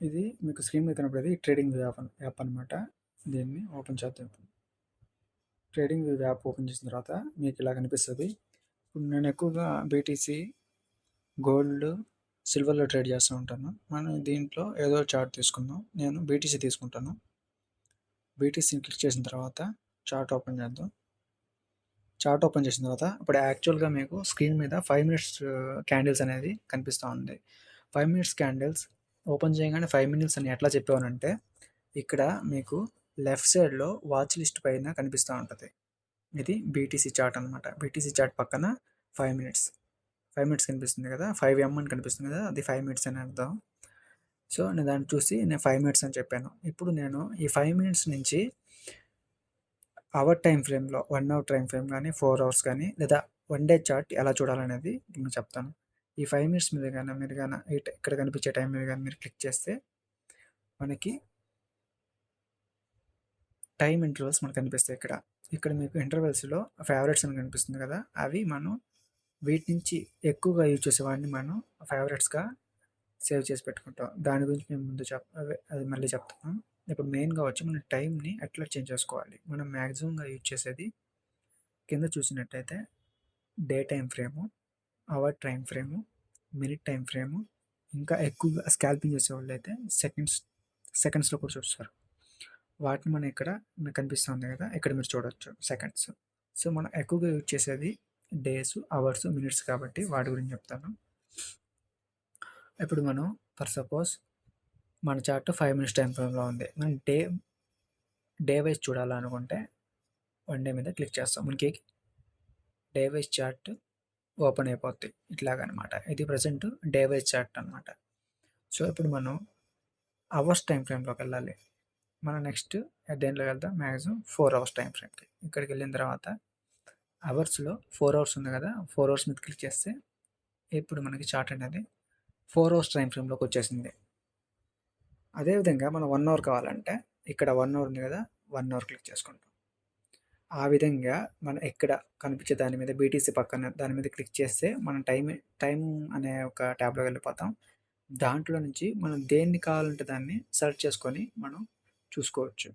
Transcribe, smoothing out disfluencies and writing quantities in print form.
ఇది మీకు స్క్రీన్ మీద కనపడేది ట్రేడింగ్ వ్యూ యాప్ అనమాట. దీన్ని ఓపెన్ చేద్దాం. ట్రేడింగ్ వ్యూ యాప్ ఓపెన్ చేసిన తర్వాత మీకు ఇలా కనిపిస్తుంది. ఇప్పుడు నేను ఎక్కువగా బీటీసీ, గోల్డ్, సిల్వర్లో ట్రేడ్ చేస్తూ ఉంటాను. మనం దీంట్లో ఏదో చార్ట్ తీసుకుందాం. నేను బీటీసీ తీసుకుంటాను. బీటీసీని క్లిక్ చేసిన తర్వాత చార్ట్ ఓపెన్ చేద్దాం. చార్ట్ ఓపెన్ చేసిన తర్వాత ఇప్పుడు యాక్చువల్గా మీకు స్క్రీన్ మీద 5 మినిట్స్ క్యాండిల్స్ అనేది కనిపిస్తూ ఉంది. 5 మినిట్స్ క్యాండిల్స్ ఓపెన్ చేయగానే 5 మినిట్స్ అని ఎట్లా చెప్పానంటే, ఇక్కడ మీకు లెఫ్ట్ సైడ్లో వాచ్ లిస్ట్ పైన కనిపిస్తూ ఉంటుంది. ఇది బీటీసీ చార్ట్ అనమాట. బీటీసీ చార్ట్ పక్కన 5 మినిట్స్ 5 మినిట్స్ కనిపిస్తుంది కదా, 5M అని కనిపిస్తుంది కదా, అది 5 మినిట్స్ అని అర్థం. సో నేను దాన్ని చూసి నేను 5 మినిట్స్ అని చెప్పాను. ఇప్పుడు నేను ఈ 5 మినిట్స్ నుంచి అవర్ టైం ఫ్రేమ్లో 1 అవర్ టైం ఫ్రేమ్ కానీ 4 అవర్స్ కానీ లేదా 1 డే చార్ట్ ఎలా చూడాలనేది నేను చెప్తాను. ఈ 5 మినిట్స్ మీద కానీ మీరు కానీ ఇక్కడ కనిపించే టైం మీద కానీ మీరు క్లిక్ చేస్తే మనకి టైం ఇంటర్వల్స్ మనకు కనిపిస్తాయి. ఇక్కడ మీకు ఇంటర్వెల్స్లో ఫేవరెట్స్ అని కనిపిస్తుంది కదా, అవి మనం వీటి నుంచి ఎక్కువగా యూజ్ చేసేవాడిని మనం ఫేవరెట్స్గా సేవ్ చేసి పెట్టుకుంటాం. దాని గురించి నేను ముందు అది మళ్ళీ చెప్తాను. ఇప్పుడు మెయిన్గా వచ్చి మన టైంని ఎట్లా చేంజ్ చేసుకోవాలి. మనం మ్యాక్సిమంగా యూజ్ చేసేది కింద చూసినట్టయితే day time frame, hour time frame, minute time frame, ఇంకా ఎక్కువగా స్కాల్పింగ్ చేసేవాళ్ళు అయితే సెకండ్స్లో కూడా చూస్తారు. వాటిని మనం ఇక్కడ మీకు కనిపిస్తుంది కదా, ఇక్కడ మీరు చూడవచ్చు సెకండ్స్. సో మనం ఎక్కువగా యూజ్ చేసేది డేస్, అవర్స్, మినిట్స్ కాబట్టి వాటి గురించి చెప్తాను. ఇప్పుడు మనం ఫర్ సపోజ్ మన చార్ట్ 5 మినిట్స్ టైం ఫ్రేమ్లో ఉంది. మనం డే వైజ్ చూడాలనుకుంటే 1 డే మీద క్లిక్ చేస్తాం. మనకి డే వైజ్ చార్ట్ ఓపెన్ అయిపోద్ది ఇట్లాగనమాట. ఇది ప్రజెంట్ డే వైజ్ చార్ట్ అనమాట. సో ఇప్పుడు మనం అవర్స్ టైం ఫ్రేమ్లోకి వెళ్ళాలి. మనం నెక్స్ట్ దేంట్లోకి వెళ్తాం, మ్యాక్సిమం 4 అవర్స్ టైం ఫ్రేమ్కి. ఇక్కడికి వెళ్ళిన తర్వాత అవర్స్లో 4 అవర్స్ ఉంది కదా, 4 అవర్స్ మీద క్లిక్ చేస్తే ఇప్పుడు మనకి చార్ట్ అనేది 4 అవర్స్ టైం ఫ్రేమ్లోకి వచ్చేసింది. అదేవిధంగా మనం 1 అవర్ కావాలంటే ఇక్కడ 1 అవర్ ఉంది కదా, 1 అవర్ క్లిక్ చేసుకుంటాం. ఆ విధంగా మనం ఎక్కడ కనిపించే దాని మీద బీటీసీ పక్కన దాని మీద క్లిక్ చేస్తే మనం టైం అనే ఒక ట్యాబ్లోకి వెళ్ళిపోతాం. దాంట్లో నుంచి మనం దేన్ని కావాలంటే దాన్ని సెలెక్ట్ చేసుకొని మనం చూసుకోవచ్చు.